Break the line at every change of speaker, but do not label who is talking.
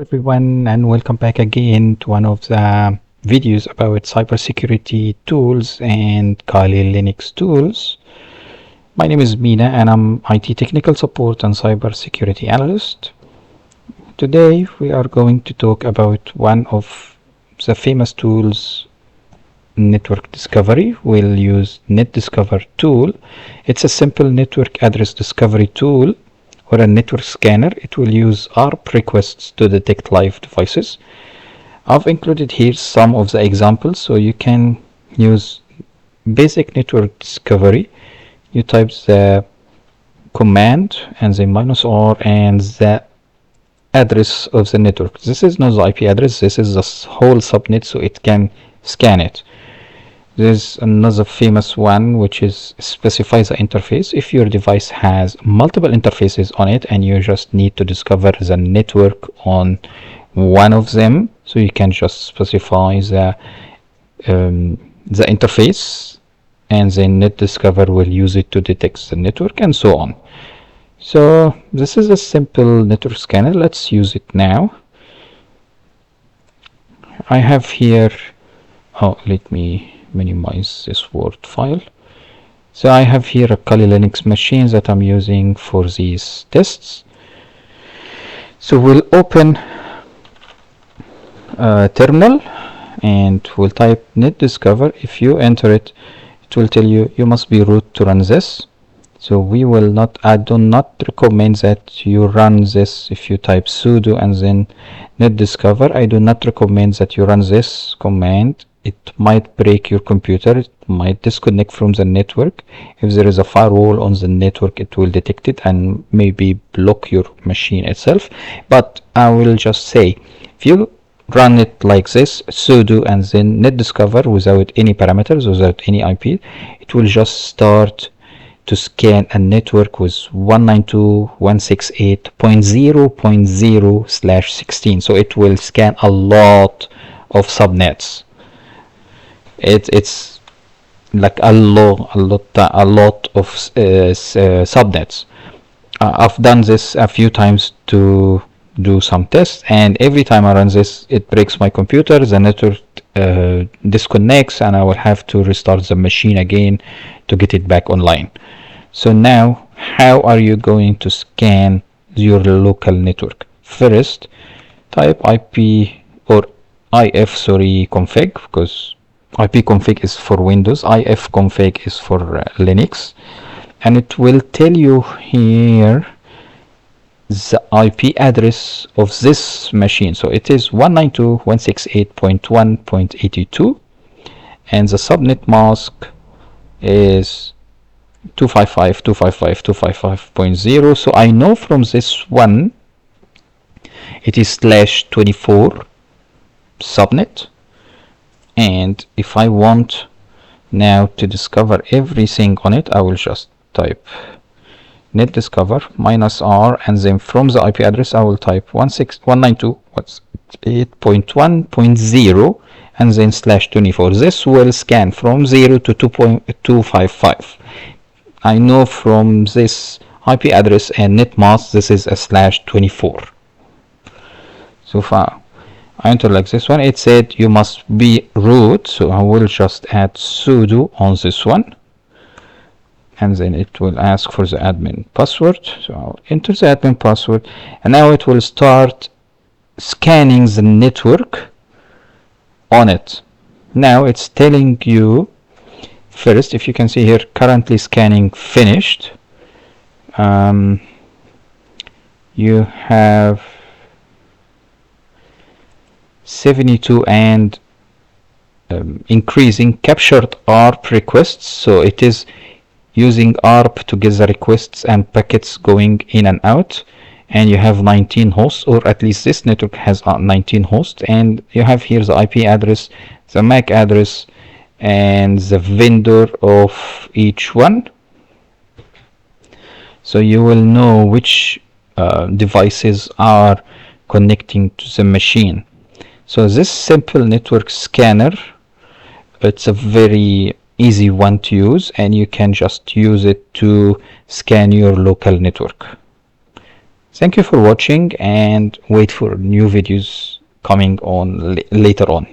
Everyone, and welcome back again to one of the videos about cybersecurity tools and Kali Linux tools. My name is Mina and I'm IT technical support and cybersecurity analyst. Today we are going to talk about one of the famous tools, network discovery. We'll use NetDiscover tool. It's a simple network address discovery tool or a network scanner. It will use ARP requests to detect live devices. I've included here some of the examples so you can use basic network discovery. You type the command and the -R and the address of the network. This is not the IP address, this is the whole subnet, so it can scan it. There's another famous one which is specifies the interface. If your device has multiple interfaces on it and you just need to discover the network on one of them, so you can just specify the interface, and then NetDiscover will use it to detect the network and so on. So this is a simple network scanner. Let's use it now. I have here, let me minimize this Word file. So I have here a Kali Linux machine that I'm using for these tests. So we'll open terminal and we'll type NetDiscover. If you enter it, it will tell you must be root to run this. So I do not recommend that you run this. If you type sudo and then NetDiscover, I do not recommend that you run this command. It might break your computer, it might disconnect from the network. If there is a firewall on the network, it will detect it and maybe block your machine itself. But I will just say, if you run it like this, sudo and then NetDiscover without any parameters, without any IP, it will just start to scan a network with 192.168.0.0/16. So it will scan a lot of subnets. It's like a lot of subnets. I've done this a few times to do some tests, and every time I run this, it breaks my computer, the network disconnects, and I will have to restart the machine again to get it back online. So now, how are you going to scan your local network? First, type IP or config, because ipconfig is for Windows, ifconfig is for Linux, and it will tell you here the IP address of this machine. So it is 192.168.1.82, and the subnet mask is 255.255.255.0. So I know from this one it is /24 subnet. And if I want now to discover everything on it, I will just type NetDiscover -R, and then from the IP address I will type 192.168.1.0 and then /24. This will scan from 0 to 2.255. I know from this IP address and net mask this is a /24. So far I enter like this one. It said you must be root, so I will just add sudo on this one, and then it will ask for the admin password. So I'll enter the admin password, and now it will start scanning the network on it. Now it's telling you first, if you can see here, currently scanning finished. You have 72 and increasing captured ARP requests. So it is using ARP to get the requests and packets going in and out, and you have 19 hosts, or at least this network has 19 hosts, and you have here the IP address, the MAC address, and the vendor of each one. So you will know which devices are connecting to the machine. So this simple network scanner, it's a very easy one to use, and you can just use it to scan your local network. Thank you for watching and wait for new videos coming on later on.